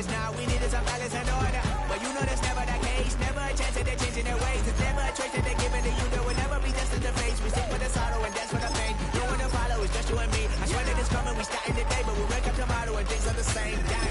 is now. We needed some balance and order. But you know that's never the case. Never a chance that they're changing their ways. It's never a choice that they're giving to you. There will never be destined to face. We stick with the sorrow and dance for the pain. No one to follow, it's just you and me. I swear that it's coming, we starting today, but we wake up tomorrow and things are the same. Damn.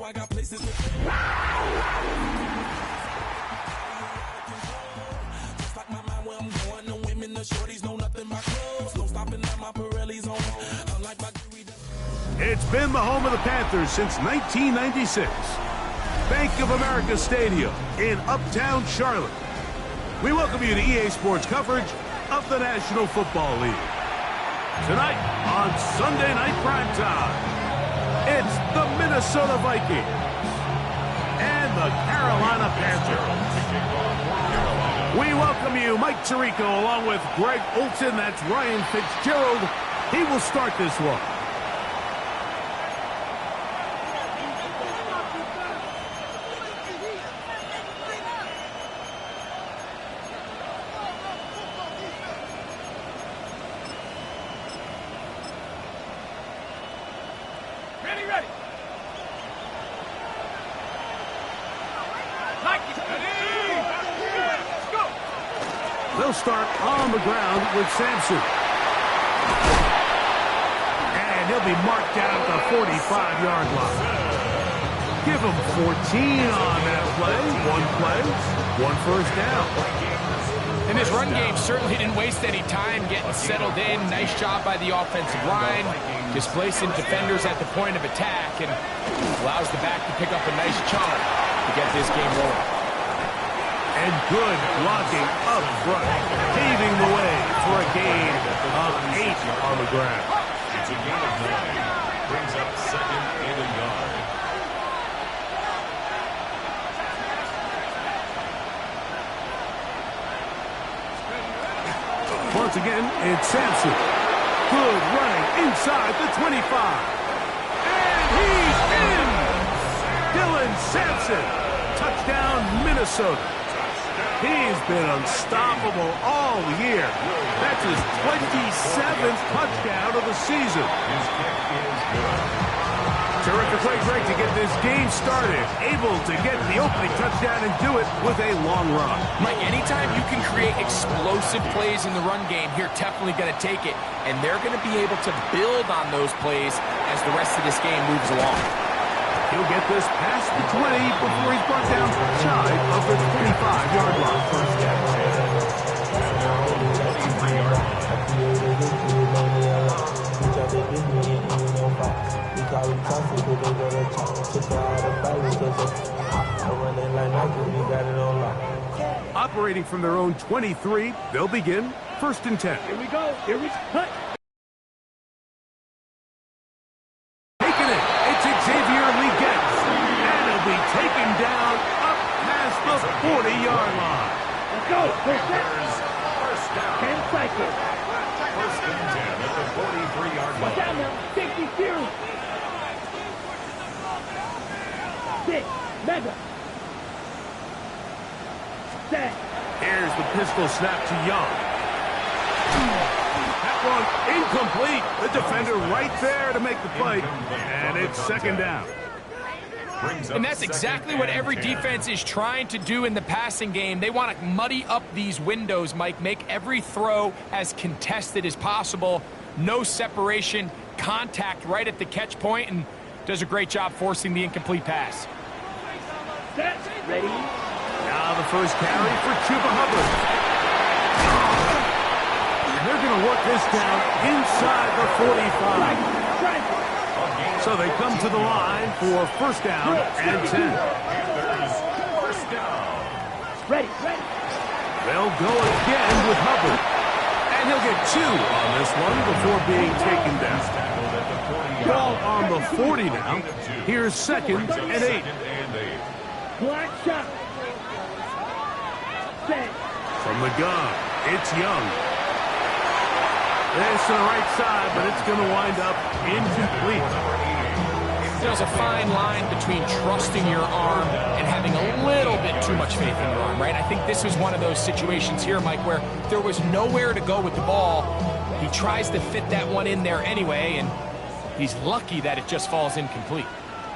I got places to just like my mind where I'm going. The women, the shorties know nothing but clothes. No stopping at my Pirelli's on. Unlike my It's been the home of the Panthers since 1996. Bank of America Stadium in Uptown Charlotte. We welcome you to EA Sports coverage of the National Football League. Tonight on Sunday Night Primetime, it's the Minnesota Vikings and the Carolina Panthers. We welcome you, Mike Tirico, along with Greg Olson. That's Ryan Fitzgerald. He will start this one. They'll start on the ground with Sampson. And he'll be marked down at the 45-yard line. Give him 14 on that play. One first down. And this run game certainly didn't waste any time getting settled in. Nice job by the offensive line. Displacing defenders at the point of attack and allows the back to pick up a nice chunk to get this game rolling. And good blocking up front, paving the way for a gain of 8 on the ground. It's a gain of 9. Brings up second and a yard. Once again, it's Sampson. Good running inside the 25. And he's in! Dylan Sampson. Touchdown, Minnesota. He's been unstoppable all year. That's his 27th touchdown of the season. His kick is good. Terrific play, Greg, to get this game started. Able to get the opening touchdown and do it with a long run. Mike, anytime you can create explosive plays in the run game, you're definitely going to take it. And they're going to be able to build on those plays as the rest of this game moves along. He'll get this past the 20 before he's brought down shy of the 25-yard line. First down. Operating from their own 23, they'll begin 1st and 10. Here we go. Here we go. Taken down up past the 40-yard line. Let's go. First down. 10 seconds. 1st and 10 at the 43-yard line. Watch out now. 62. 6. Mega. 7. Here's the pistol snap to Young. That one incomplete. The defender right there to make the play. And it's 2nd down. And that's exactly what every defense is trying to do in the passing game. They want to muddy up these windows, Mike, make every throw as contested as possible. No separation, contact right at the catch point, and does a great job forcing the incomplete pass. Set. Ready. Now the first carry for Chuba Hubbard. And they're going to work this down inside the 45. So they come to the line for 1st down and 10. First down. Ready. They'll go again with Hubbard. And he'll get 2 on this one before being taken down. Ball on the 40 now. Here's 2nd and 8. Black shot. From the gun, it's Young. This to the right side, but it's going to wind up incomplete. There's a fine line between trusting your arm and having a little bit too much faith in your arm, right? I think this was one of those situations here, Mike, where there was nowhere to go with the ball. He tries to fit that one in there anyway, and he's lucky that it just falls incomplete.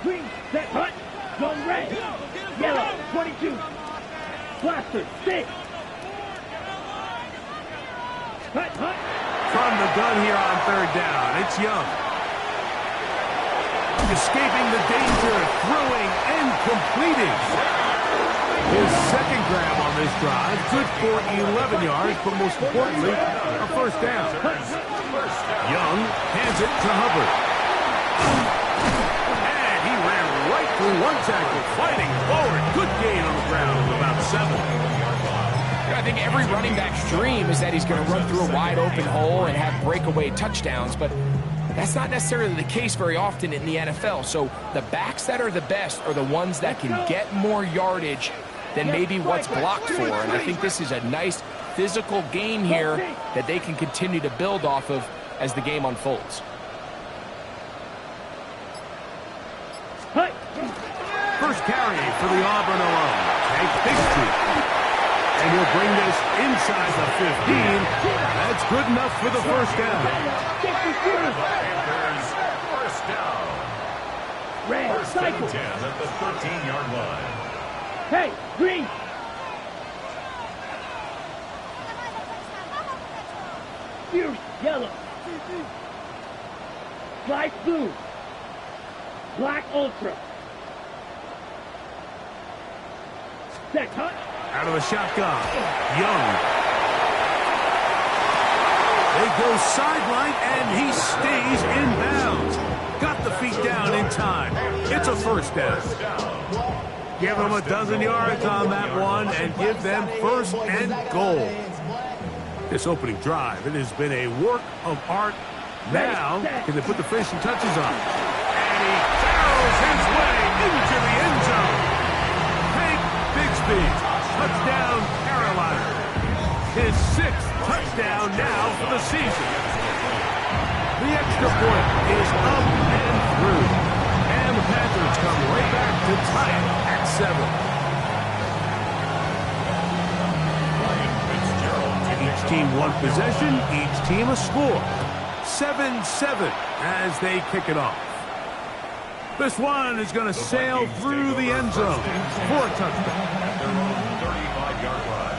Green, set, hut, zone red. Yellow, 22. Blaster, 6. Hut, hut. From the gun here on third down, it's Young. Escaping the danger, throwing and completing. His second grab on this drive, good for 11 yards, but most importantly, a first down. Young hands it to Hubbard. And he ran right through one tackle, fighting forward. Good gain on the ground of about 7. I think every running back's dream is that he's going to run through a wide open hole and have breakaway touchdowns, but that's not necessarily the case very often in the NFL. So the backs that are the best are the ones that can get more yardage than maybe what's blocked for. And I think this is a nice physical game here that they can continue to build off of as the game unfolds. First carry for the Auburn alum. Take history. And he'll bring this inside the 15. That's good enough for the first down. Panthers, first down. First and 10 at the 13-yard line. Hey, green. Fierce, yellow. Light blue. Black ultra. Set, hut. Out of the shotgun, Young. They go sideline, and he stays in bounds. Got the feet down in time. It's a first down. Give them a dozen yards on that one and give them first and goal. This opening drive, it has been a work of art. Now, can they put the finishing touches on? And he barrels his way into the end zone. Hank Bigsby. Touchdown, Carolina. His 6th touchdown now for the season. The extra point is up and through. And the Panthers come right back to tie it at 7. Each team one possession, each team a score. 7-7 as they kick it off. This one is going to sail through the end zone for a touchdown. 35-yard line.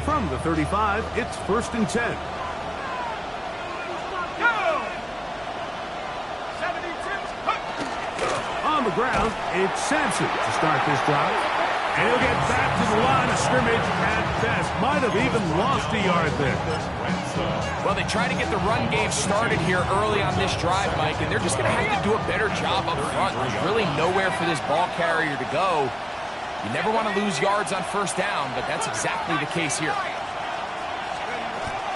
From the 35, it's first and 10. On the ground, it's Sampson to start this drive. And he'll get back to the line of scrimmage at best. Might have even lost a yard there. Well, they try to get the run game started here early on this drive, Mike, and they're just going to have to do a better job up front. There's really nowhere for this ball carrier to go. You never want to lose yards on first down, but that's exactly the case here.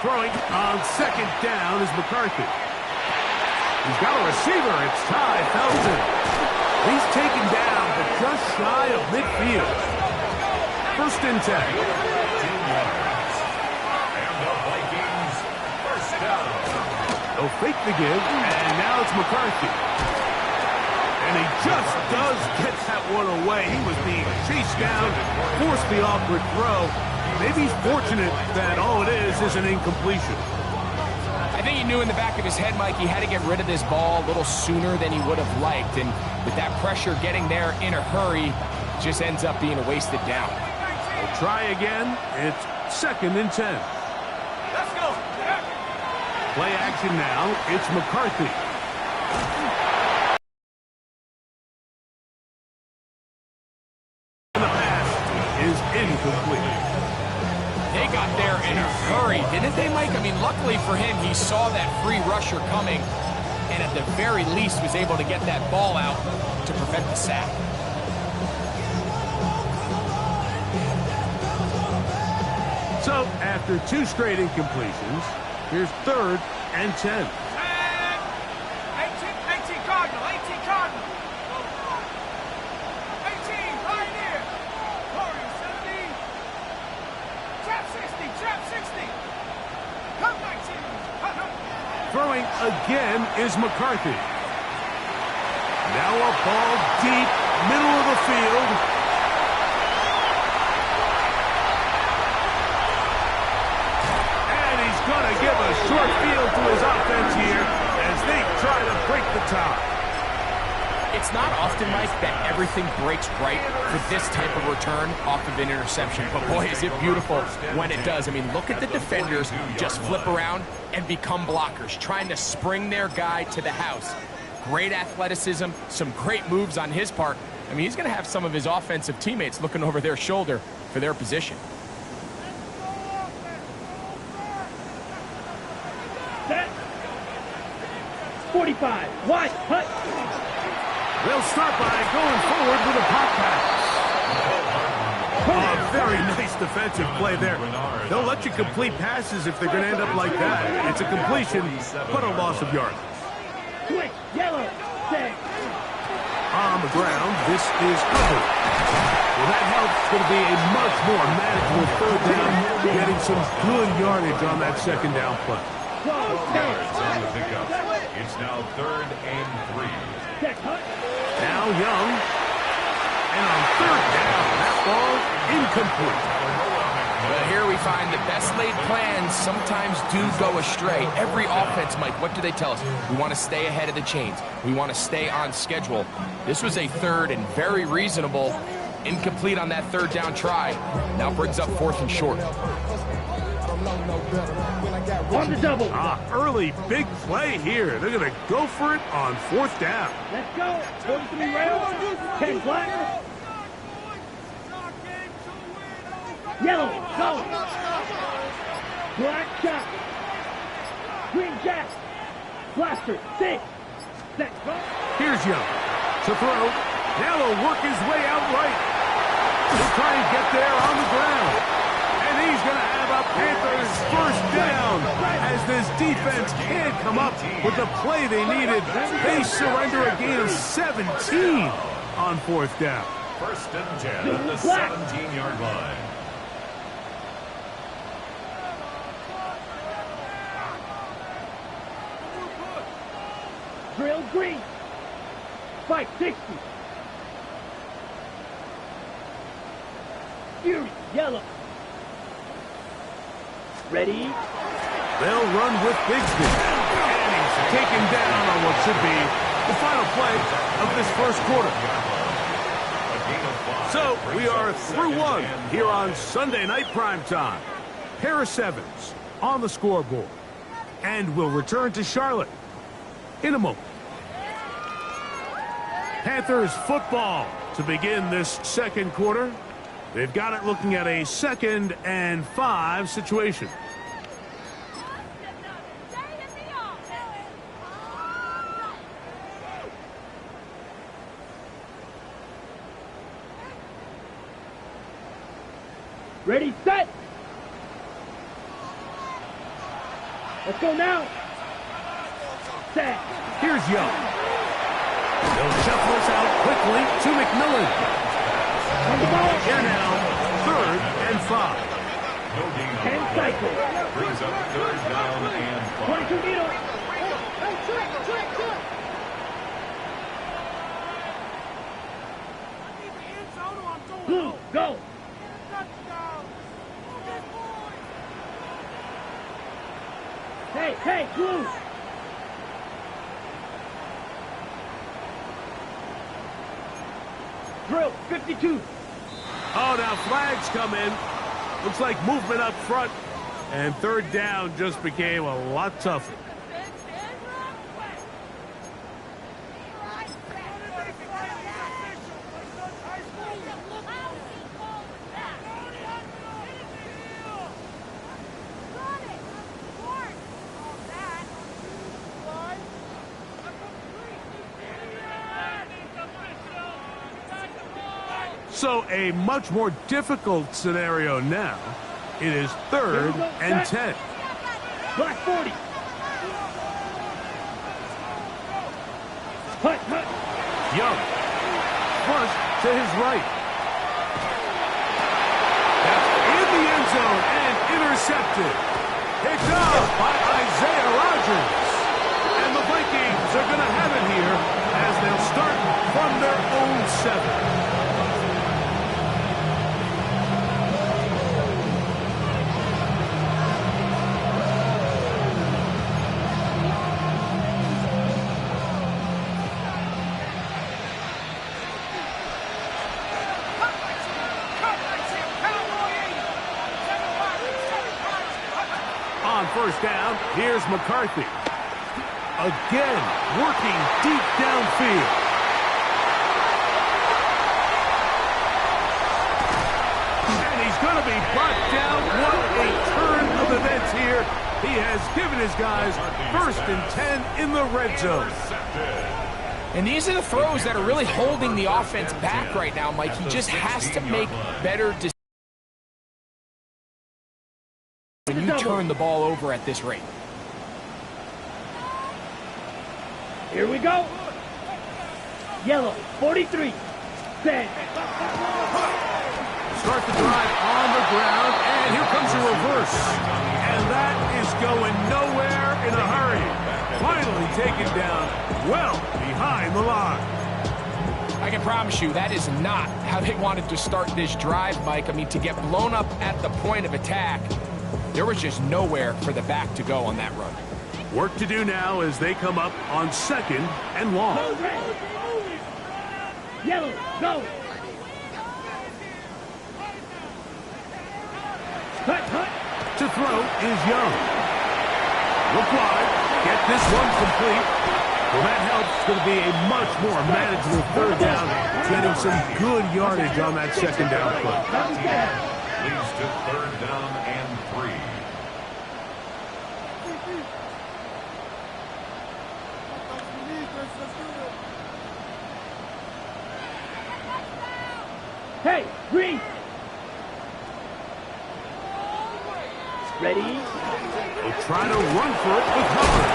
Throwing on second down is McCarthy. He's got a receiver. It's Ty Felton. He's taken down, but just shy of midfield. First and 10. 10 yards. And the Vikings, first down. They'll fake the give, and now it's McCarthy. And he just does get that one away. He was being chased down, forced the awkward throw. Maybe he's fortunate that all it is an incompletion. I think he knew in the back of his head, Mike, he had to get rid of this ball a little sooner than he would have liked. And with that pressure getting there in a hurry, it just ends up being a wasted down. We'll try again. It's second and 10. Let's go. Play action now. It's McCarthy. And the pass is incomplete. They got there in a hurry, didn't they, Mike? I mean, luckily for him, he saw that free rusher coming and at the very least was able to get that ball out to prevent the sack. So, after 2 straight incompletions. Here's 3rd and 10. 18 Cardinal, 18 Cardinal. 18, Pioneer. Warrior, 17. Trap 60, trap 60. Come 19. Throwing again is McCarthy. Now a ball deep, middle of the field. And he's going to give a short field to his offense here as they try to break the tie. It's not often, Mike, that everything breaks right for this type of return off of an interception. But boy, is it beautiful when it does. I mean, look at the defenders just flip around and become blockers, trying to spring their guy to the house. Great athleticism, some great moves on his part. I mean, he's going to have some of his offensive teammates looking over their shoulder for their position. Set. 45. Wide. Hut. They'll start by going forward with a pop pass. Oh, very nice defensive play there. They'll let you complete passes if they're going to end up like that. It's a completion, but a loss of yards. Switch. Yellow. Set. On the ground, this is covered. Well, that helps. It's going to be a much more manageable 3rd down, getting some good yardage on that 2nd down play. Yards on the pickup. It's now 3rd and 3. Set. Hut. Now Young. And on 3rd down, that ball incomplete. Well, here we find the best laid plans sometimes do go astray. Every offense, Mike, what do they tell us? We want to stay ahead of the chains. We want to stay on schedule. This was a 3rd and very reasonable. Incomplete on that 3rd down try. Now brings up 4th and short. On the double. Early big play here. They're going to go for it on 4th down. Let's go. 43 rounds. 10 black. Yellow. Go. Black shot. Green jack. Blaster. 6. Set. Go. Here's Young to throw. Now he'll work his way out right. He'll try and get there on the ground. And he's going to have a Panthers 1st down as this defense can't come up with the play they needed. They surrender a gain of 17 on 4th down. 1st and 10 at the 17-yard line. Drill green. Spike 60. Fury yellow. Ready? They'll run with Bigsby. And he's taken down on what should be the final play of this 1st quarter. So we are through 1 here on Sunday Night Primetime. Harris Evans on the scoreboard. And we'll return to Charlotte in a moment. Panthers football to begin this 2nd quarter. They've got it looking at a 2nd and 5 situation. Ready, set. Let's go now. Set. Here's Young. They'll shuffle us out quickly to McMillan. On the ball. Here now, 3rd and 5. 10 cycle. Brings up 3rd down and 5. 22 needle. Blue, go. Hey, blue. Drill, 52. Oh, now flags come in. Looks like movement up front. And 3rd down just became a lot tougher. So a much more difficult scenario now It is 3rd and 10. Black 40. Hut, hut. Young. Flush to his right. That's in the end zone and intercepted. Picked up by Isaiah Rodgers. And the Vikings are going to have it here as they'll start from their own 7. On first down, here's McCarthy. Again, working deep downfield. And he's going to be brought down. What a turn of events here. He has given his guys 1st and 10 in the red zone. And these are the throws that are really holding the offense back right now, Mike. He just has to make better decisions when you turn the ball over at this rate. Here we go. Yellow, 43. Set. Start the drive on the ground, and here comes a reverse. And that is going nowhere in a hurry. Finally taken down well behind the line. I can promise you that is not how they wanted to start this drive, Mike. I mean, to get blown up at the point of attack, there was just nowhere for the back to go on that run. Work to do now as they come up on 2nd and long. Go red. Yellow, go. Hut, hut. To throw is Young. Look wide. Get this one complete. Well, that helps. It's going to be a much more manageable 3rd down. Getting some good yardage on that 2nd down play. Leads to 3rd down and 3. Hey, green. Ready? They'll try to run for it with Hubbard.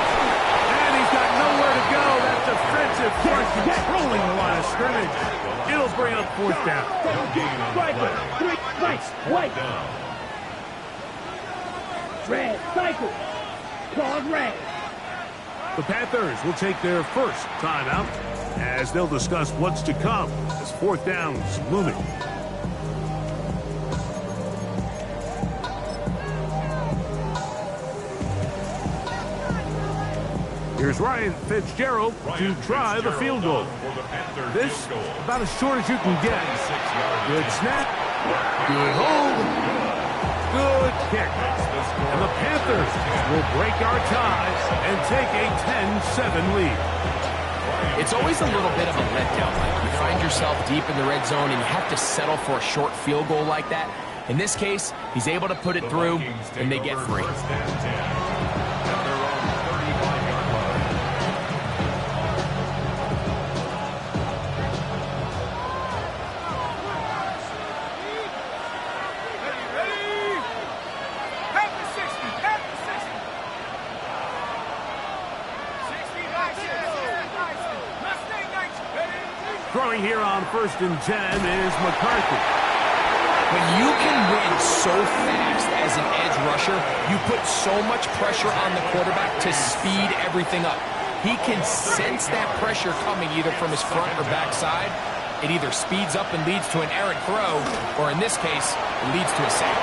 And he's got nowhere to go. That defensive force controlling the line of scrimmage. It'll bring up 4th down. Striker, 3, right, white. Red, cycle. Claws red. The Panthers will take their first timeout as they'll discuss what's to come as 4th down's looming. Here's Ryan Fitzgerald to try the field goal. This about as short as you can get. Good snap, good hold, good kick. And the Panthers will break our tie and take a 10-7 lead. It's always a little bit of a letdown, Mike. You find yourself deep in the red zone and you have to settle for a short field goal like that. In this case, he's able to put it through and they get free. Throwing here on 1st and 10 is McCarthy. When you can win so fast as an edge rusher, you put so much pressure on the quarterback to speed everything up. He can sense that pressure coming either from his front or back side. It either speeds up and leads to an errant throw, or in this case, it leads to a sack.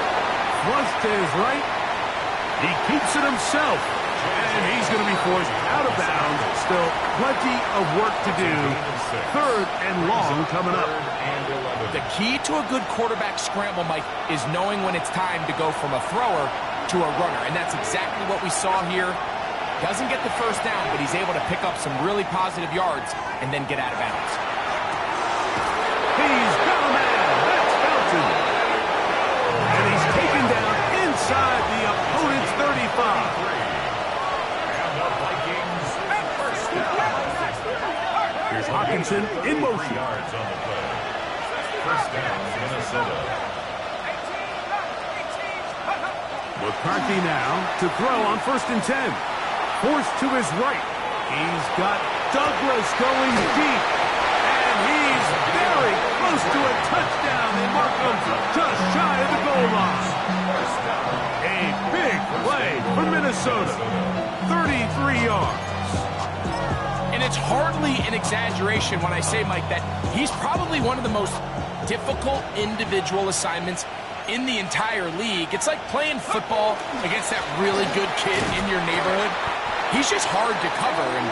Flush to his right. He keeps it himself. And he's going to be forced out of bounds. Still plenty of work to do. 3rd and long coming up. The key to a good quarterback scramble, Mike, is knowing when it's time to go from a thrower to a runner. And that's exactly what we saw here. Doesn't get the 1st down, but he's able to pick up some really positive yards and then get out of bounds. He's got a man. That's Felton. And he's taken down inside the opponent's 35. Here's Hawkinson in motion. Yards on the play. 1st down, Minnesota. McCarthy now to throw on 1st and 10. Forced to his right. He's got Douglas going deep. And he's very close to a touchdown. They mark him just shy of the goal line. A big play for Minnesota. 33 yards. And it's hardly an exaggeration when I say, Mike, that he's probably one of the most difficult individual assignments in the entire league. It's like playing football against that really good kid in your neighborhood. He's just hard to cover, and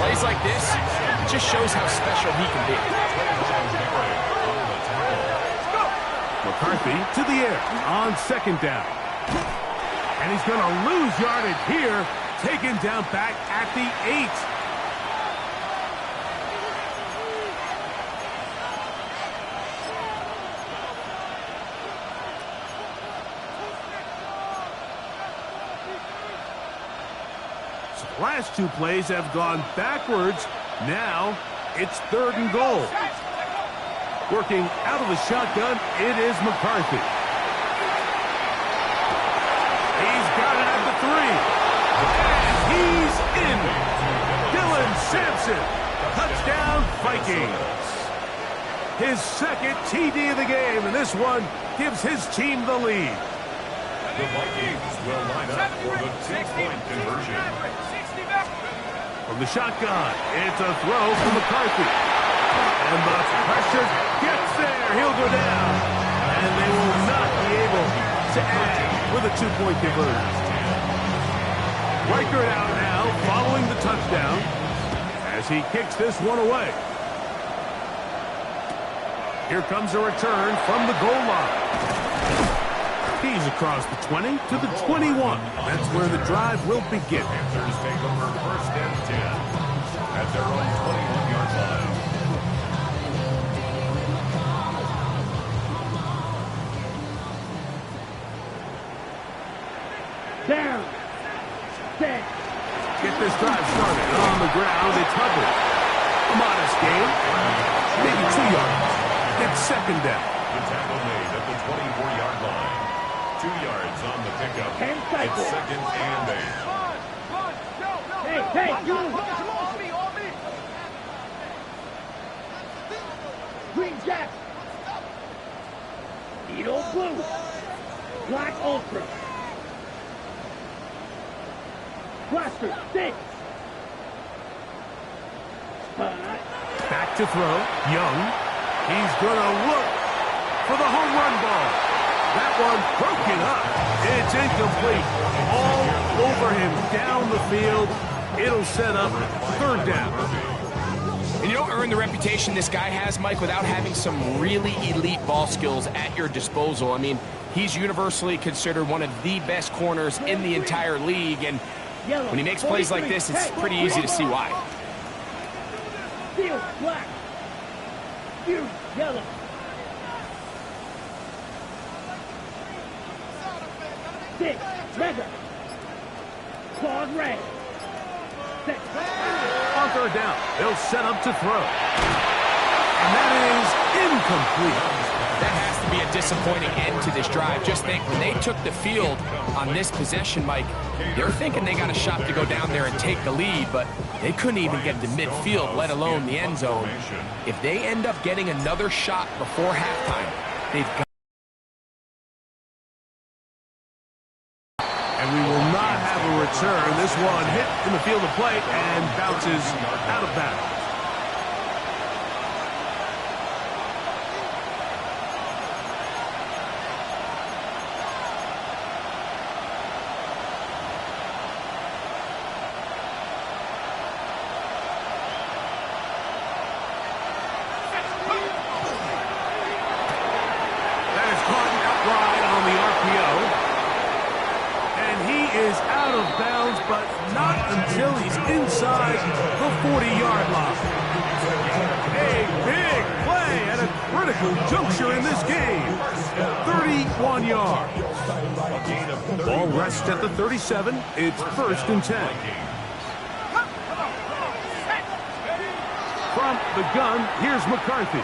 plays like this just shows how special he can be. McCarthy to the air on 2nd down. And he's going to lose yardage here, taken down back at the 8. Last 2 plays have gone backwards. Now it's 3rd and goal. Working out of the shotgun, it is McCarthy. He's got it at the 3. And he's in. Dylan Sampson. Touchdown Vikings. His 2nd TD of the game, and this one gives his team the lead. The Vikings will line up for the 2-point conversion. From the shotgun, it's a throw from McCarthy. And the pressure gets there. He'll go down. And they will not be able to add with a 2-point conversion. Reichert out now following the touchdown as he kicks this one away. Here comes a return from the goal line. He's across the 20 to the 21. That's where the drive will begin. Panthers take over 1st and 10 at their own 21-yard line. Down. Set. Get this drive started. On the ground, it's Hubbard. A modest gain. Maybe 2 yards. It's 2nd down. The tackle made at the 24-yard line. 2 yards on the pickup. 10 cycles. It's 2nd and 8. Hey, you. Green Jack. Edo Blue. Black Ultra. Blaster 6. Back to throw. Young. He's going to look for the home run ball. That one broken up. It's incomplete. All over him down the field. It'll set up 3rd down. And you don't earn the reputation this guy has, Mike, without having some really elite ball skills at your disposal. I mean, he's universally considered one of the best corners in the entire league, and when he makes plays like this, it's pretty easy to see why. Steel black. Steel yellow. Six, Mega. Claude Ray. Set. On 3rd down, they'll set up to throw. And that is incomplete. That has to be a disappointing end to this drive. Just think, when they took the field on this possession, Mike, they're thinking they got a shot to go down there and take the lead, but they couldn't even get to midfield, let alone the end zone. If they end up getting another shot before halftime, they've got... And we will not have a return. This one hit in the field of play and bounces out of bounds. That is caught outright on the RPO. And he is out of bounds, but not until he's inside the 40-yard line. A big play at a critical juncture in this game. 31 yards. Ball rests at the 37. It's 1st and 10. From the gun, here's McCarthy.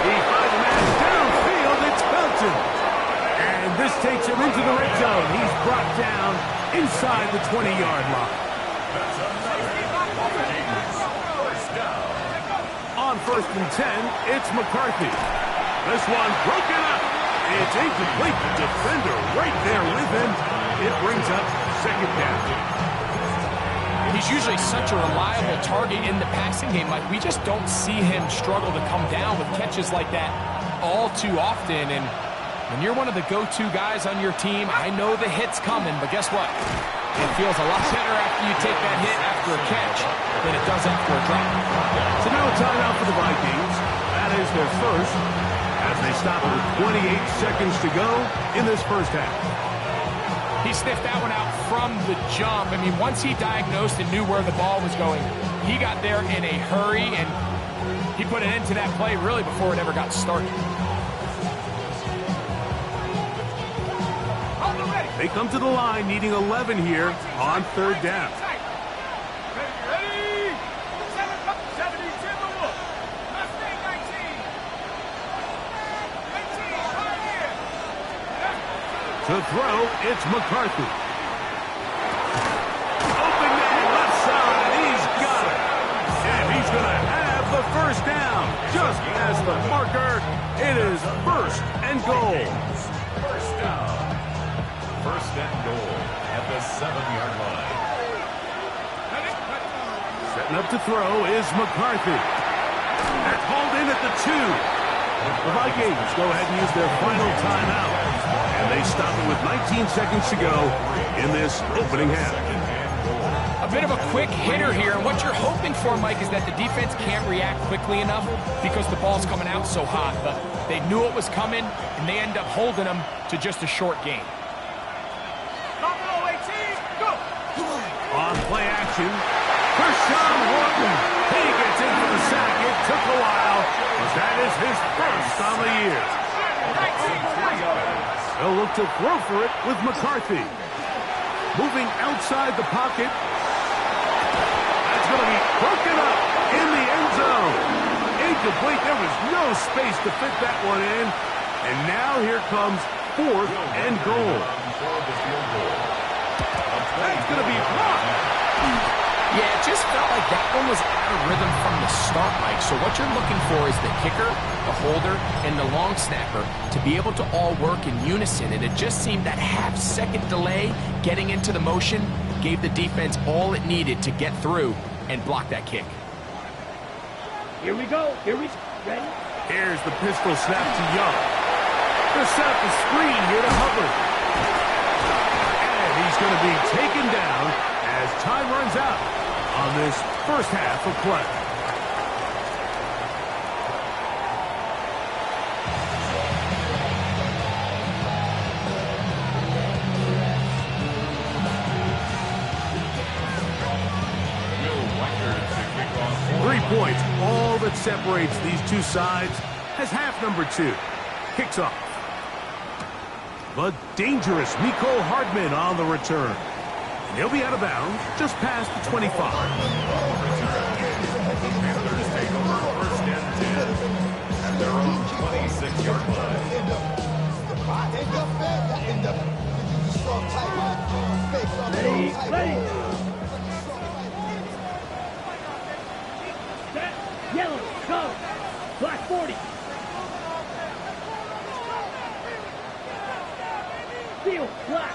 He finds a man downfield. It's Felton. And this takes him into the red zone. He's brought down inside the 20-yard line. On 1st and 10, it's McCarthy. This one broken up. It's incomplete. The defender right there with him. It brings up 2nd down. He's usually such a reliable target in the passing game. Like, we just don't see him struggle to come down with catches like that all too often. And when you're one of the go-to guys on your team, I know the hit's coming, but guess what? It feels a lot better after you take that hit after a catch than it does after a drop. So now a timeout for the Vikings. That is their first, as they stop with 28 seconds to go in this first half. He sniffed that one out from the jump. I mean, once he diagnosed and knew where the ball was going, he got there in a hurry, and he put an end to that play really before it ever got started. They come to the line needing 11 here on 3rd down. To throw, it's McCarthy. Open man, left side, he's got it. And he's going to have the 1st down. Just as the marker, it is 1st and goal. 1st down. 1st and goal at the 7-yard line. Setting up to throw is McCarthy. That's hauled in at the 2. The Vikings go ahead and use their final timeout. And they stop it with 19 seconds to go in this opening half. A bit of a quick hitter here, and what you're hoping for, Mike, is that the defense can't react quickly enough because the ball's coming out so hot. But they knew it was coming, and they end up holding them to just a short game. On play action, Kershawn Wharton. He gets in for the sack. It took a while, but that is his first on the year. They'll look to throw for it with McCarthy. Moving outside the pocket. That's going to be broken up in the end zone. Incomplete. There was no space to fit that one in. And now here comes 4th and goal. That's going to be blocked. Yeah, it just felt like that one was out of rhythm from the start, Mike. So what you're looking for is the kicker, the holder, and the long snapper to be able to all work in unison. And it just seemed that half-second delay getting into the motion gave the defense all it needed to get through and block that kick. Here we go. Ready? Here's the pistol snap to Young. They're set up the screen here to Hubbard. And he's going to be taken down as time runs out on this first half of play. Points, all that separates these two sides, has half number 2. Kicks off. The dangerous Mecole Hardman on the return. And he'll be out of bounds just past the 25. Panthers take over 1st and 10 at their own 26-yard line. Ready. Yellow, go. Black 40. Field, black.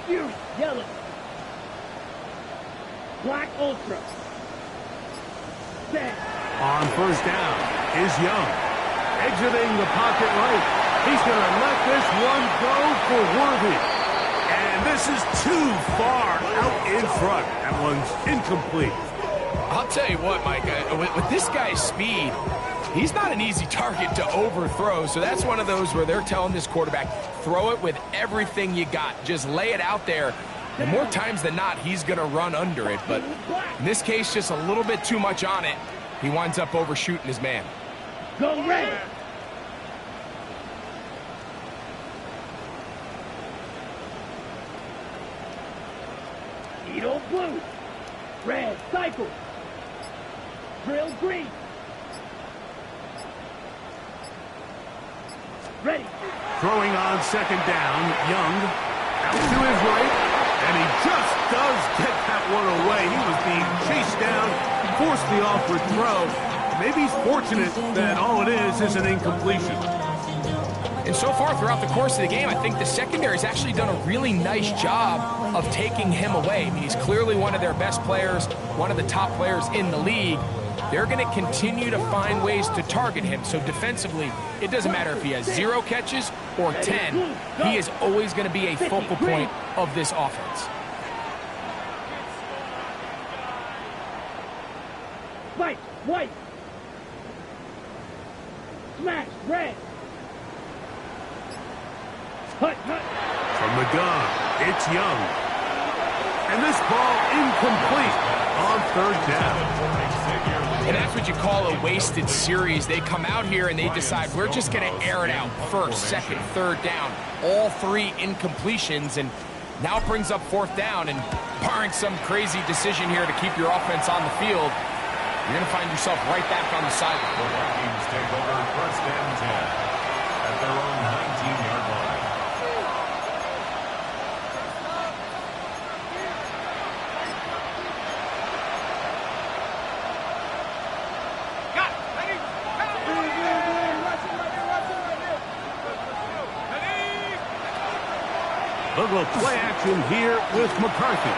Fury, yellow. Black ultra. Set. On 1st down is Young. Exiting the pocket right. He's going to let this one go for Worthy. And this is too far out in front. That one's incomplete. I'll tell you what, Mike, with this guy's speed, he's not an easy target to overthrow. So that's one of those where they're telling this quarterback, throw it with everything you got. Just lay it out there. And more times than not, he's going to run under it. But in this case, just a little bit too much on it. He winds up overshooting his man. Go red. Edo blue. Red, cycle. Drill green. Ready. Throwing on second down, Young. Out to his right, and he just does get that one away. He was being chased down, forced the awkward throw. Maybe he's fortunate that all it is an incompletion. And so far throughout the course of the game, I think the secondary's actually done a really nice job of taking him away. I mean, he's clearly one of their best players, one of the top players in the league. They're going to continue to find ways to target him. So defensively, it doesn't matter if he has 0 catches or 10. He is always going to be a focal point of this offense. Spike, white. Smash, red. Hut, hut. From the gun, it's Young. And this ball incomplete on third down. And that's what you call a wasted series. They come out here and they decide we're just going to air it out. First, second, third down. All 3 incompletions, and now it brings up fourth down. And barring some crazy decision here to keep your offense on the field, you're going to find yourself right back on the sideline. The Vikings take over first and 10 at their own 19-yard line. A little play action here with McCarthy.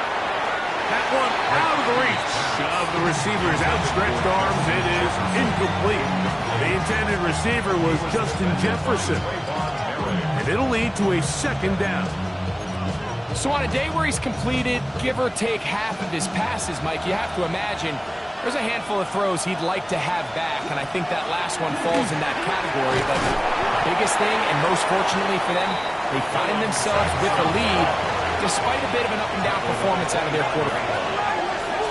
That one out of the reach of the receiver's outstretched arms. It is incomplete. The intended receiver was Justin Jefferson. And it'll lead to a second down. So on a day where he's completed, give or take half of his passes, Mike, you have to imagine there's a handful of throws he'd like to have back, and I think that last one falls in that category. But the biggest thing, and most fortunately for them, they find themselves with the lead despite a bit of an up-and-down performance out of their quarterback.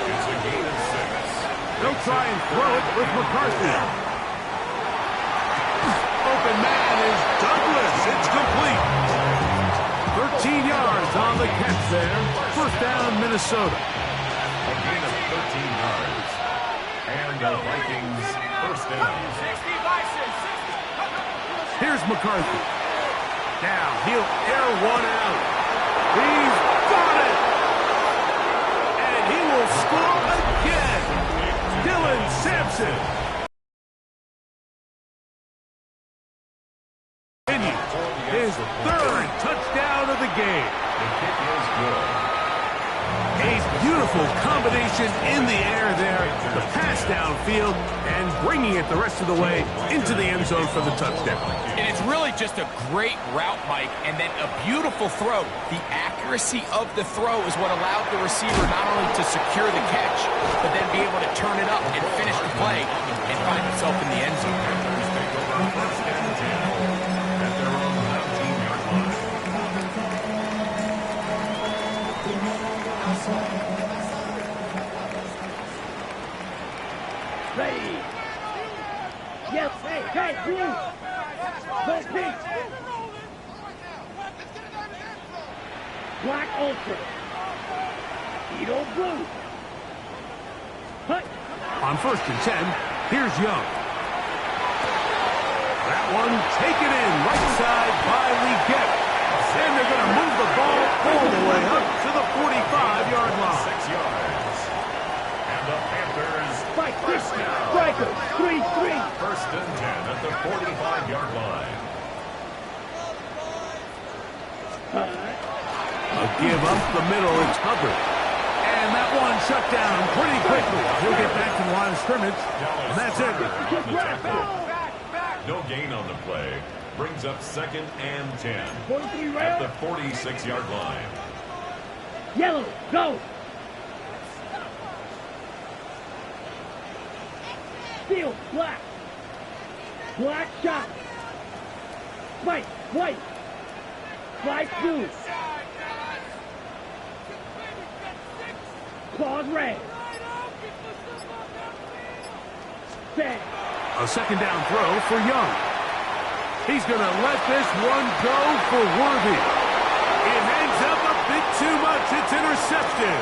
It's a gain of 6. They'll try and throw it with McCarthy. Open man is Douglas. It's complete. 13 yards on the catch there. First down, Minnesota. A gain of 13 yards. And the Vikings first down. Here's McCarthy. Now he'll air one out. He's got it! And he will score again. Dylan Sampson. His 3rd touchdown of the game. The kick is good. A beautiful combination in the air there. The pass downfield and bringing it the rest of the way into the end zone for the touchdown. And it's really just a great route, Mike, and then a beautiful throw. The accuracy of the throw is what allowed the receiver not only to secure the catch, but then be able to turn it up and finish the play and find himself in the end zone. Take over first and 10 at their own 19-yard line. Ready. Yes, hey, blue. Go pink. Black ultra. Edo blue. Hut. On first and 10, here's Young. That one taken in right side by Leggett. And they're going to move the ball all the way up to the 45-yard line. 6 yards. And the Panthers first down. Striker, 3-3. First and 10 at the 45-yard line. A give up the middle, it's Hubbard. And that one shut down pretty quickly. He'll get back to the line of scrimmage, and that's it. No gain on the play. Brings up second and 10 43 at red. the 46-yard line. Yellow, go. Field, black. Black shot. Spike, white. Slide blue. Claws red. Set. A second down throw for Young. He's going to let this one go for Worthy. It hangs up a bit too much. It's intercepted.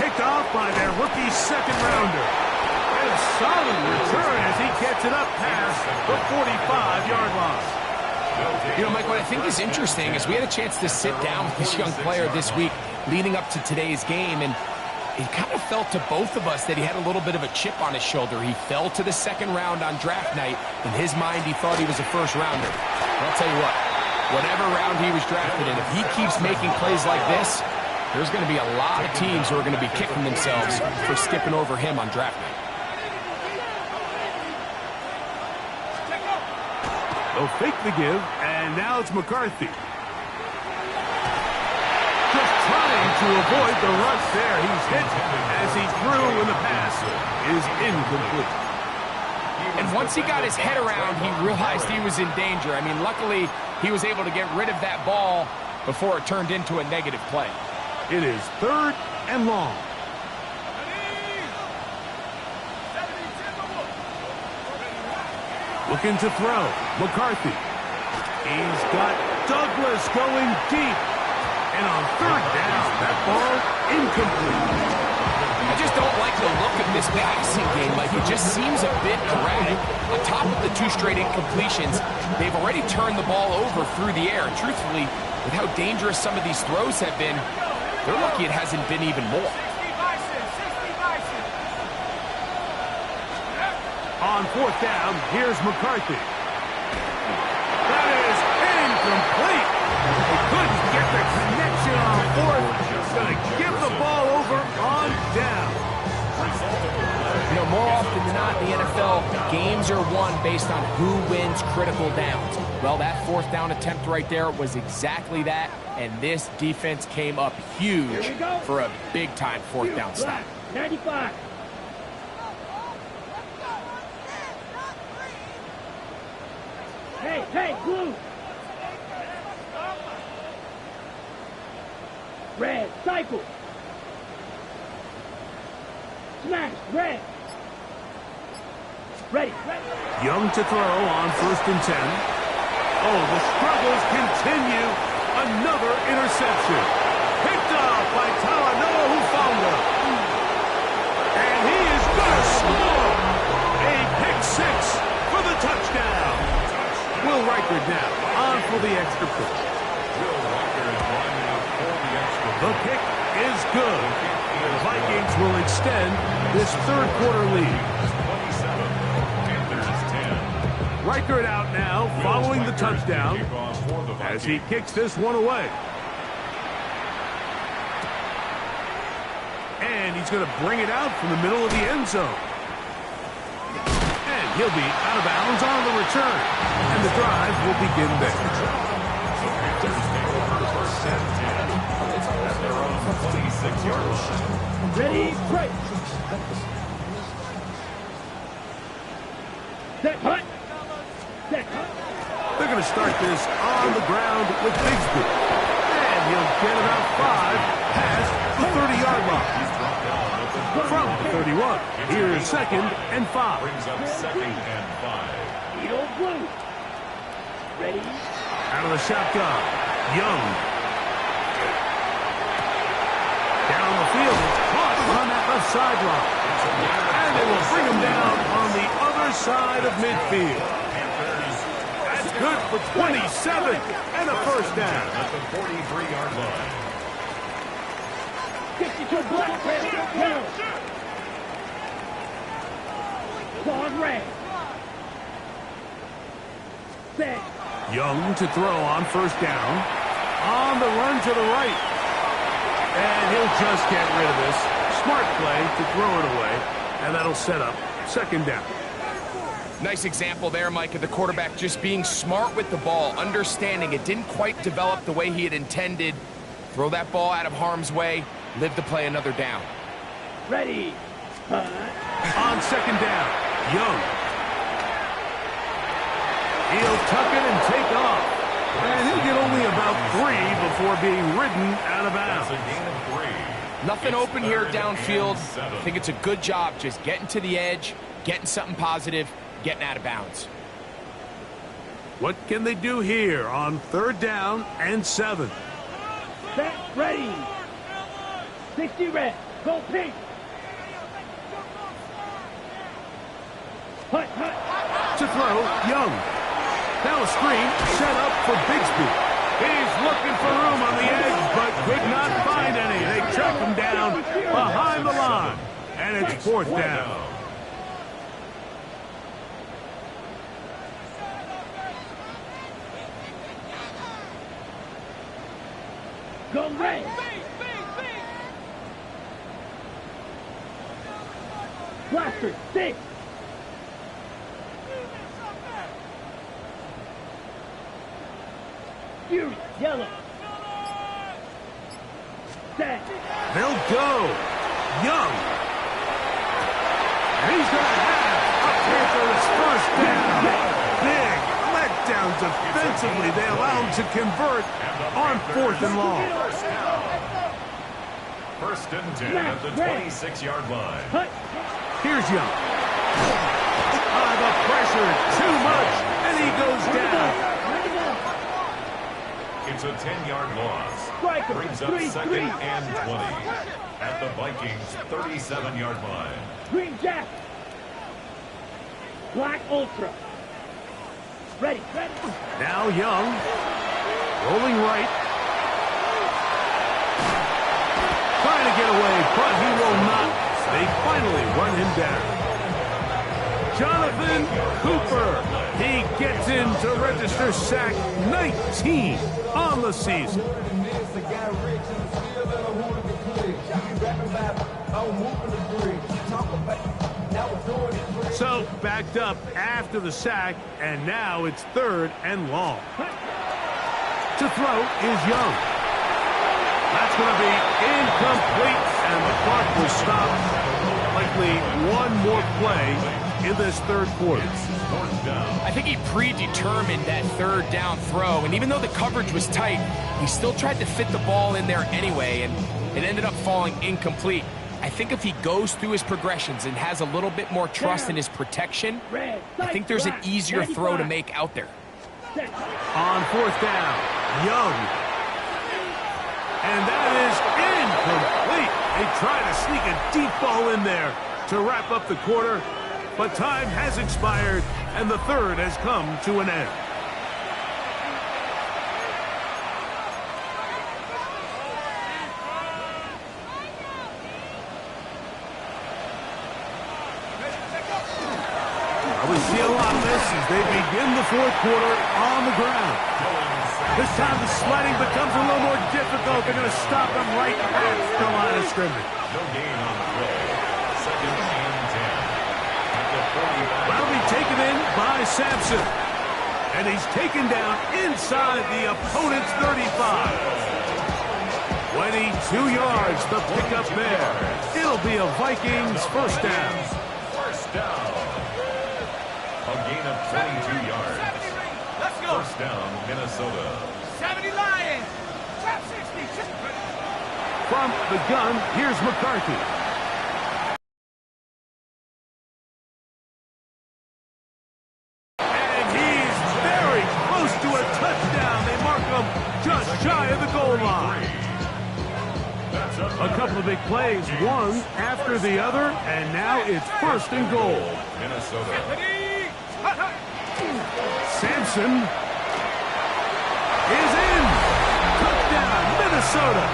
Picked off by their rookie second rounder. And a solid return as he gets it up past the 45-yard line. No You know, Mike, what I think is interesting is we had a chance to sit down with this young player this week leading up to today's game, and it kind of felt to both of us that he had a little bit of a chip on his shoulder. He fell to the second round on draft night. In his mind, he thought he was a first-rounder. But I'll tell you what, whatever round he was drafted in, if he keeps making plays like this, there's going to be a lot of teams who are going to be kicking themselves for skipping over him on draft night. They'll fake the give, and now it's McCarthy. Just trying to avoid the rush there. He's hit as he threw, and the pass is incomplete. And once he got his head around, he realized he was in danger. I mean, luckily, he was able to get rid of that ball before it turned into a negative play. It is 3rd and long. Looking to throw. McCarthy. He's got Douglas going deep. And on 3rd down, that ball incomplete. I just don't like the look of this passing game. Like, it just seems a bit erratic. On top of the 2 straight incompletions, they've already turned the ball over through the air. And truthfully, with how dangerous some of these throws have been, they're lucky it hasn't been even more. On 4th down, here's McCarthy. That is incomplete. They couldn't get the connection on 4th. Going to give the ball over on down. You know, more often than not in the NFL, games are won based on who wins critical downs. Well, that 4th down attempt right there was exactly that, and this defense came up huge for a big-time 4th down stop. 95. Hey, blue. Red, cycle. Smash, red. Ready. Young to throw on 1st and 10. Oh, the struggles continue. Another interception. Picked up by Talanoa Hufanga. And he is going to score. A pick 6 for the touchdown. Will Riker now on for the extra point. The kick is good. The Vikings will extend this 3rd quarter lead. Riker out now, following the touchdown, as he kicks this one away. And he's going to bring it out from the middle of the end zone. And he'll be out of bounds on the return. And the drive will begin there. Ready, break. Set, hut. Set, hut. They're going to start this on the ground with Bigsby. And he'll get about 5 past the 30-yard line. From the 31, here's 2nd and 5. Brings up 2nd and 5. Eagle blue. Ready. Out of the shotgun, Young. Down the field, it's caught on that left sideline. And they will bring him down on the other side of midfield. That's good for 27 and a 1st down. At the 43-yard line. 62 black, red, yellow. Quad red. Set. Young to throw on 1st down. On the run to the right. And he'll just get rid of this. Smart play to throw it away. And that'll set up 2nd down. Nice example there, Mike, of the quarterback just being smart with the ball, understanding it didn't quite develop the way he had intended. Throw that ball out of harm's way, live to play another down. Ready. On 2nd down, Young. He'll tuck it and take off. And he'll get only about 3 before being ridden out of bounds. That's a gain of 3. Nothing open here downfield. I think it's a good job just getting to the edge, getting something positive, getting out of bounds. What can they do here on 3rd down and 7? Set, ready. 60 red. Go pink. Hut, hut. To throw, Young. Now a screen set up for Bigsby. He's looking for room on the edge, but could not find any. They track him down behind the line, and it's fourth down. Go red. Blaster, 6. Fury, yellow. Set. They'll go. Young. And he's going to have up here for his first down. Big letdown defensively. They allow him to convert on 4th and long. First and 10 at the 26-yard line. Here's Young. The pressure, too much, and he goes down. It's a 10-yard loss. Brings up 2nd and 20 at the Vikings' 37-yard line. Green Jack. Black Ultra. Ready. Now Young. Rolling right. Trying to get away, but he will not. They finally run him down. Jonathan Cooper. He gets in to register sack 19 on the season. So backed up after the sack, and now it's 3rd and long. To throw is Young. That's going to be incomplete, and the clock will stop. Likely one more play in this 3rd quarter. I think he predetermined that 3rd down throw, and even though the coverage was tight, he still tried to fit the ball in there anyway, and it ended up falling incomplete. I think if he goes through his progressions and has a little bit more trust in his protection, I think there's an easier throw to make out there. On 4th down, Young. And that is incomplete. They try to sneak a deep ball in there to wrap up the quarter, but time has expired, and the 3rd has come to an end. We see a lot of this as they begin the 4th quarter on the ground. This time the sledding becomes a little more difficult. They're going to stop him right at the line of scrimmage. No gain on the play. 2nd and 10 at the 45. That'll be taken in by Sampson. And he's taken down inside the opponent's 35. 22 yards the pickup there. It'll be a Vikings first down. First down. A gain of 22 yards. Let's go. First down, Minnesota. 70 Lions. Top 60. From the gun, here's McCarthy. And he's very close to a touchdown. They mark him just shy of the goal line. A couple of big plays, one after the other, and now it's 1st and goal. Minnesota. Sampson is in. Touchdown, Minnesota.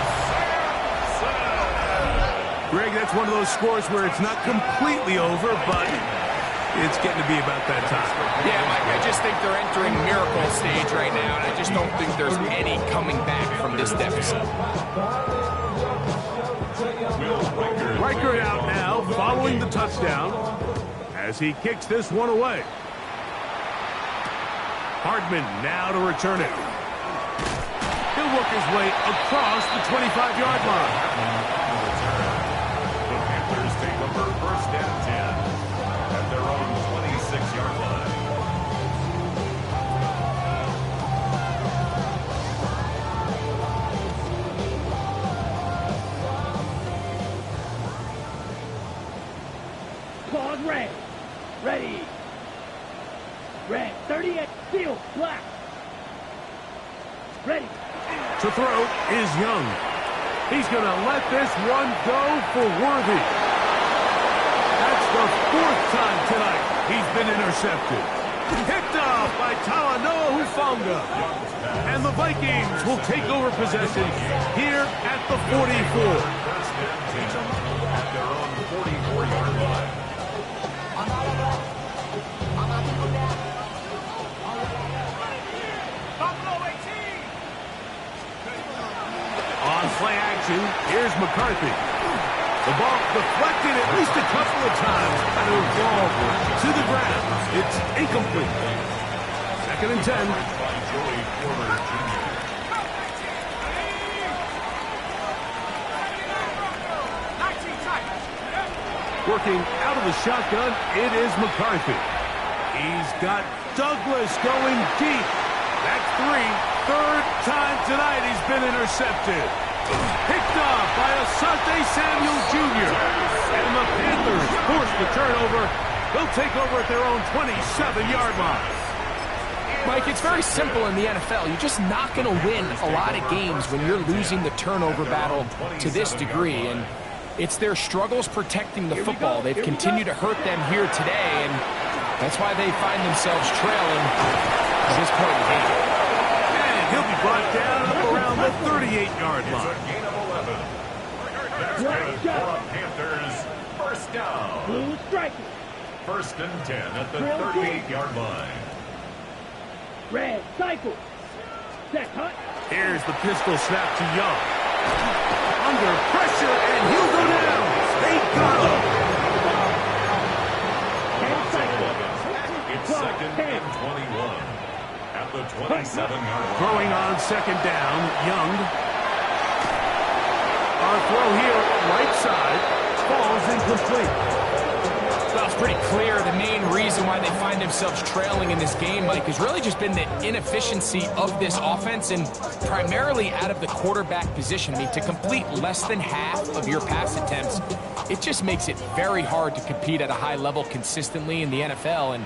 Greg, that's one of those scores where it's not completely over, but it's getting to be about that time. Yeah, Mike, I just think they're entering miracle stage right now, and I just don't think there's any coming back from this deficit. Riker out now, following the touchdown, as he kicks this one away. Hardman now to return it. He'll work his way across the 25-yard line. The Panthers take over 1st and 10 at their own 26-yard line. Claws red. Ready. Red. 38. Steel. Black. Ready. To throw is Young. He's going to let this one go for Worthy. That's the 4th time tonight he's been intercepted. Picked off by Talanoa Hufanga. And the Vikings will take over possession here at the 44. First and 10 at their own 44-yard line. On play action, here's McCarthy. The ball deflected at least a couple of times, and it will fall to the ground. It's incomplete. Second and 10. Working out of the shotgun, it is McCarthy. He's got Douglas going deep. That's 3. Third time tonight he's been intercepted. Picked off by Asante Samuel Jr. And the Panthers force the turnover. They'll take over at their own 27-yard line. Mike, it's very simple in the NFL. You're just not going to win a lot of games when you're losing the turnover battle to this degree. And it's their struggles protecting the football. They've continued to hurt them here today, and that's why they find themselves trailing at this point in the game. And he'll be brought down up around the 38-yard line. It's a gain of 11. That's good for the Panthers. First down. Blue striker. First and 10 at the 38-yard line. Red cycle. Set hunt. Here's the pistol snap to Young. Under pressure, and he'll go down. They got him. It's second and 21 at the 27-yard line. Throwing on second down, Young. Our throw here, right side, falls incomplete. Well, it's pretty clear the main reason why they find themselves trailing in this game, Mike, has really just been the inefficiency of this offense and primarily out of the quarterback position. I mean, to complete less than half of your pass attempts, it just makes it very hard to compete at a high level consistently in the NFL. And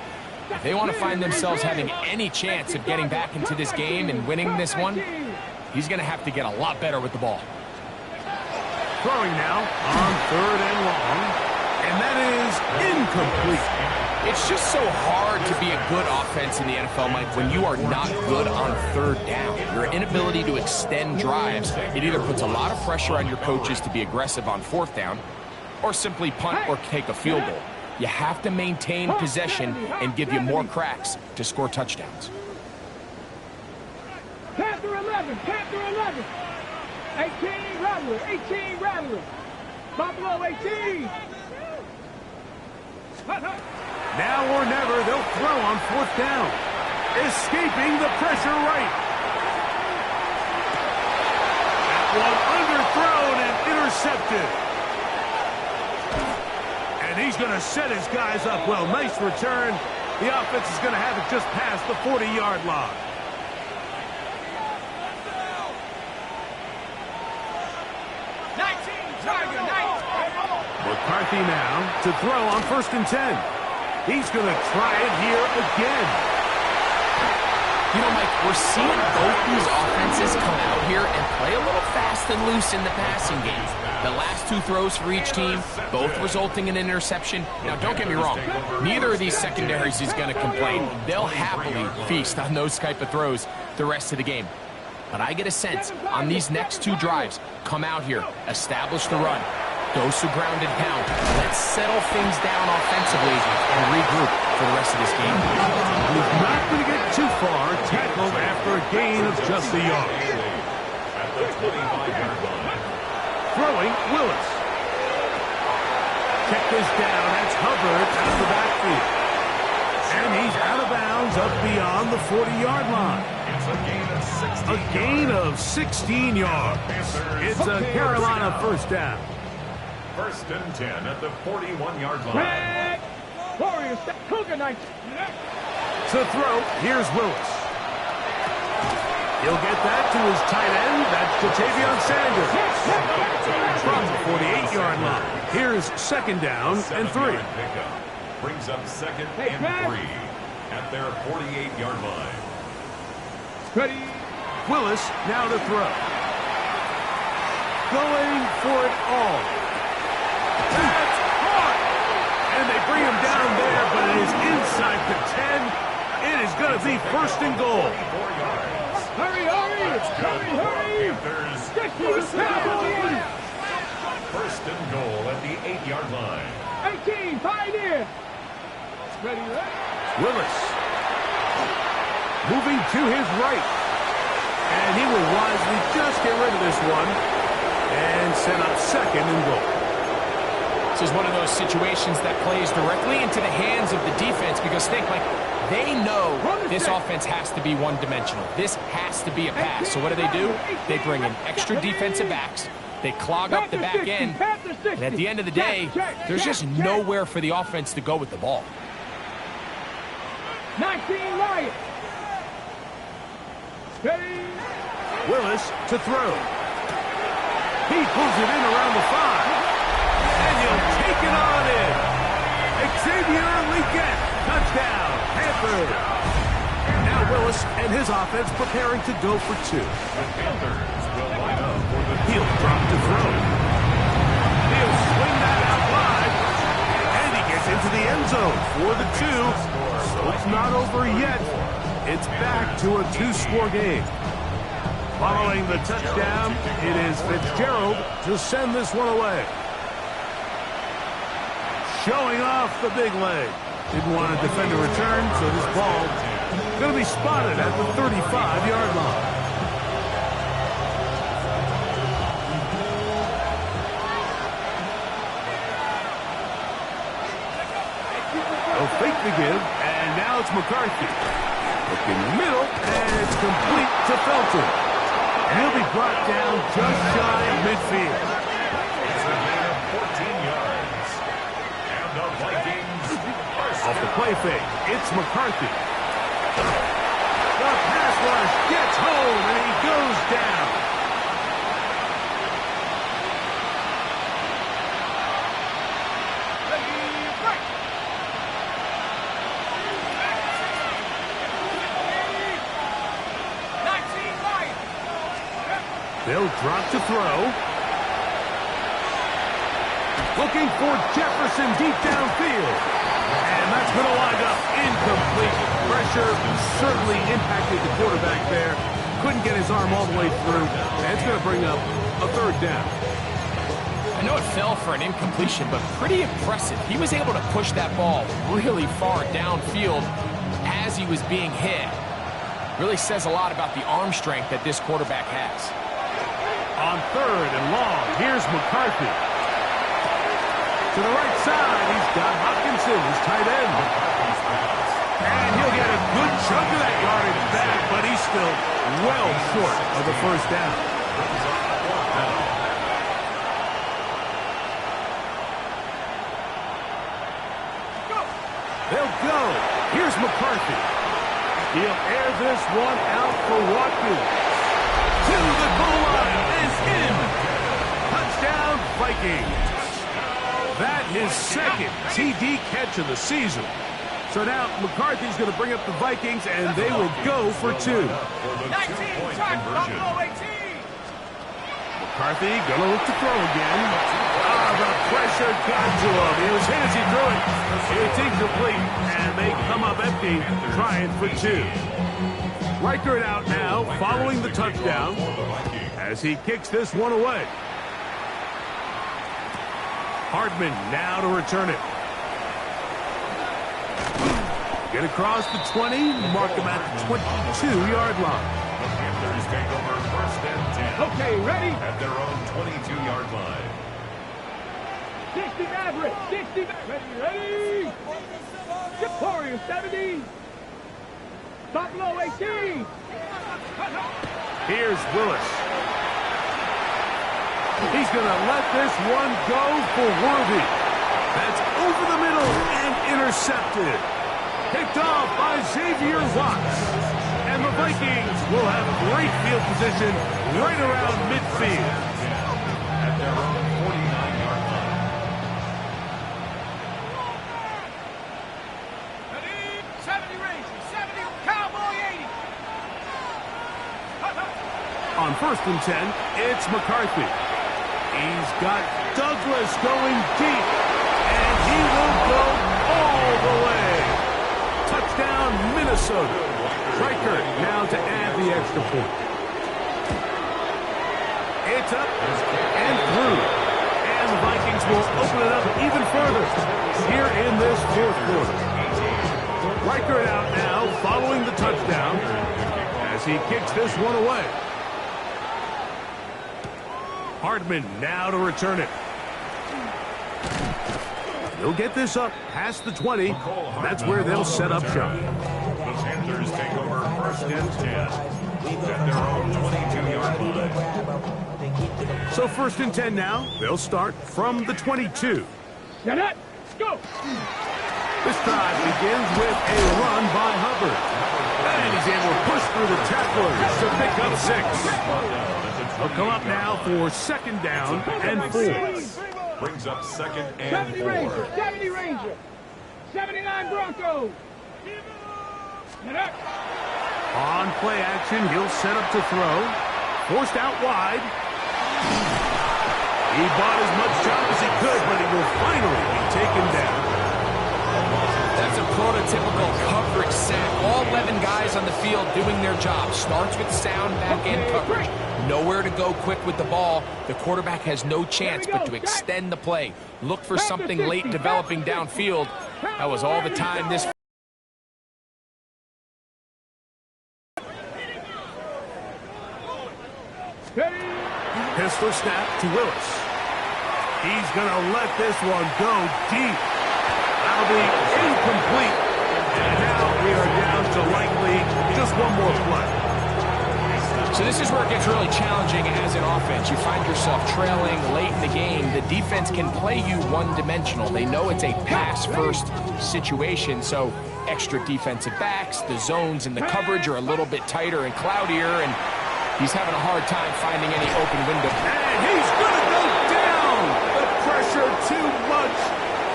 if they want to find themselves having any chance of getting back into this game and winning this one, he's going to have to get a lot better with the ball. Throwing now on third and long. And that is incomplete. It's just so hard to be a good offense in the NFL, Mike, when you are not good on third down. Your inability to extend drives, it either puts a lot of pressure on your coaches to be aggressive on fourth down or simply punt or take a field goal. You have to maintain possession and give you more cracks to score touchdowns. Panther 11. Panther 11. 18 Rattler. 18 Rattler. Buffalo 18. Now or never, they'll throw on fourth down. Escaping the pressure right. That one underthrown and intercepted. And he's going to set his guys up well. Nice return. The offense is going to have it just past the 40-yard line. McCarthy now to throw on first and 10. He's going to try it here again. You know, Mike, we're seeing both these offenses come out here and play a little fast and loose in the passing game. The last two throws for each team, both resulting in an interception. Now, don't get me wrong. Neither of these secondaries is going to complain. They'll happily feast on those type of throws the rest of the game. But I get a sense on these next two drives, come out here, establish the run, dose of ground and pound. Let's settle things down offensively and regroup for the rest of this game. He's not going to get too far. Tackled after a gain of just a yard. At the 25-yard line. Throwing, Willis. Check this down. That's Hubbard out of the backfield. And he's out of bounds up beyond the 40-yard line. It's a gain of 16. A gain of 16 yards. It's a Carolina first down. First and 10 at the 41-yard line. Red Warriors. Cougar 19. To throw, here's Willis. He'll get that to his tight end. That's Ja'Tavion Sanders. From the 48-yard line. Here's second down and 3. Brings up second and 3 at their 48-yard line. Ready. Willis now to throw. Going for it all. That's hard. And they bring him down there, but it is inside the 10. going to be first and goal. Hurry, hurry! Hurry, hurry! First and goal at the 8-yard line. 18, Pioneer! Ready, ready? Willis. Moving to his right. And he will wisely just get rid of this one. And set up second and goal. This is one of those situations that plays directly into the hands of the defense because think, like, they know this offense has to be one-dimensional. This has to be a pass. So what do? They bring in extra defensive backs. They clog up the back end. And at the end of the day, there's just nowhere for the offense to go with the ball. 19, Ryan. Willis to throw. He pulls it in around the 5. And he'll take it on in. Xavier Leggett. Touchdown, Panthers. Now Willis and his offense preparing to go for 2. The Panthers will line up for the He'll drop to throw. He'll swing that out wide. And he gets into the end zone for the 2. So it's not over yet. It's back to a 2-score game. Following the touchdown, it is Fitzgerald to send this one away. Showing off the big leg. Didn't want to defend a return, so this ball going to be spotted at the 35-yard line. They'll fake the give, and now it's McCarthy. Look in the middle, and it's complete to Felton. He'll be brought down just shy of midfield. It's a gain of 14 yards. And the Vikings are Off the play fake, it's McCarthy. The pass rush gets home, and he goes down. They'll drop to throw. Looking for Jefferson deep downfield. And that's going to wind up incomplete. Pressure certainly impacted the quarterback there. Couldn't get his arm all the way through. And it's going to bring up a 3rd down. I know it fell for an incompletion, but pretty impressive. He was able to push that ball really far downfield as he was being hit. Really says a lot about the arm strength that this quarterback has. On 3rd and long, here's McCarthy. To the right side, he's got Hopkinson, his tight end. And he'll get a good chunk of that yardage back, but he's still well short of the 1st down. They'll go. Here's McCarthy. He'll air this one out for Watkins. To the goal line is in. Touchdown, Vikings. That is 2nd TD catch of the season. So now McCarthy's going to bring up the Vikings, and they will go for 2. for the 2-point conversion. McCarthy going to look to throw again. The pressure got to him. He was hit as he threw it. It's incomplete, and they come up empty, trying for 2. Riker it out now, following the touchdown, as he kicks this one away. Hardman now to return it. Get across the 20, mark him at the 22-yard line. The Panthers take over 1st and 10. Okay, ready? At their own 22-yard line. 60 Maverick, 60 Maverick. Ready? Warrior 70. Buffalo 18. Here's Willis. He's going to let this one go for Worthy. That's over the middle and intercepted. Picked off by Xavier Watts. And the Vikings will have great field position right around midfield. At their own 49-yard line. Ready? 70 Rangers, 70 Cowboy 80. On 1st and 10, it's McCarthy. He's got Douglas going deep, and he will go all the way. Touchdown, Minnesota. Riker now to add the extra point. It's up and through. And the Vikings will open it up even further here in this fourth quarter. Riker out now following the touchdown as he kicks this one away. Hardman now to return it. He'll get this up past the 20. That's where they'll set up shop. The Panthers take over first and 10 at their own 22-yard line. So first and 10 now. They'll start from the 22. Get it. Go. This drive begins with a run by Hubbard. And he's able to push through the tacklers to pick up 6. They'll come up now for second down and 4. Brings up second and 70 4. Ranger. 70 Ranger. 79 Broncos. Get up. On play action, he'll set up to throw. Forced out wide. He bought as much time as he could, but he will finally be taken down. That's a prototypical coverage sack. All 11 guys on the field doing their job. Starts with sound back-end coverage. Nowhere to go quick with the ball. The quarterback has no chance but to extend the play. Look for something late developing downfield. That was all the time this. Pistol snap to Willis. He's going to let this one go deep. That'll be incomplete. And now we are down to likely just one more play. So this is where it gets really challenging as an offense. You find yourself trailing late in the game. The defense can play you one-dimensional. They know it's a pass-first situation, so extra defensive backs, the zones and the coverage are a little bit tighter and cloudier, and he's having a hard time finding any open window. And he's going to go down. The pressure too much.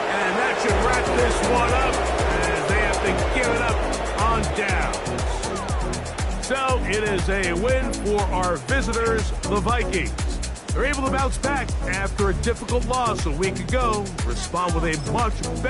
And that should wrap this one up as they have to give it up on downs. So it is a win for our visitors, the Vikings. They're able to bounce back after a difficult loss a week ago, respond with a much better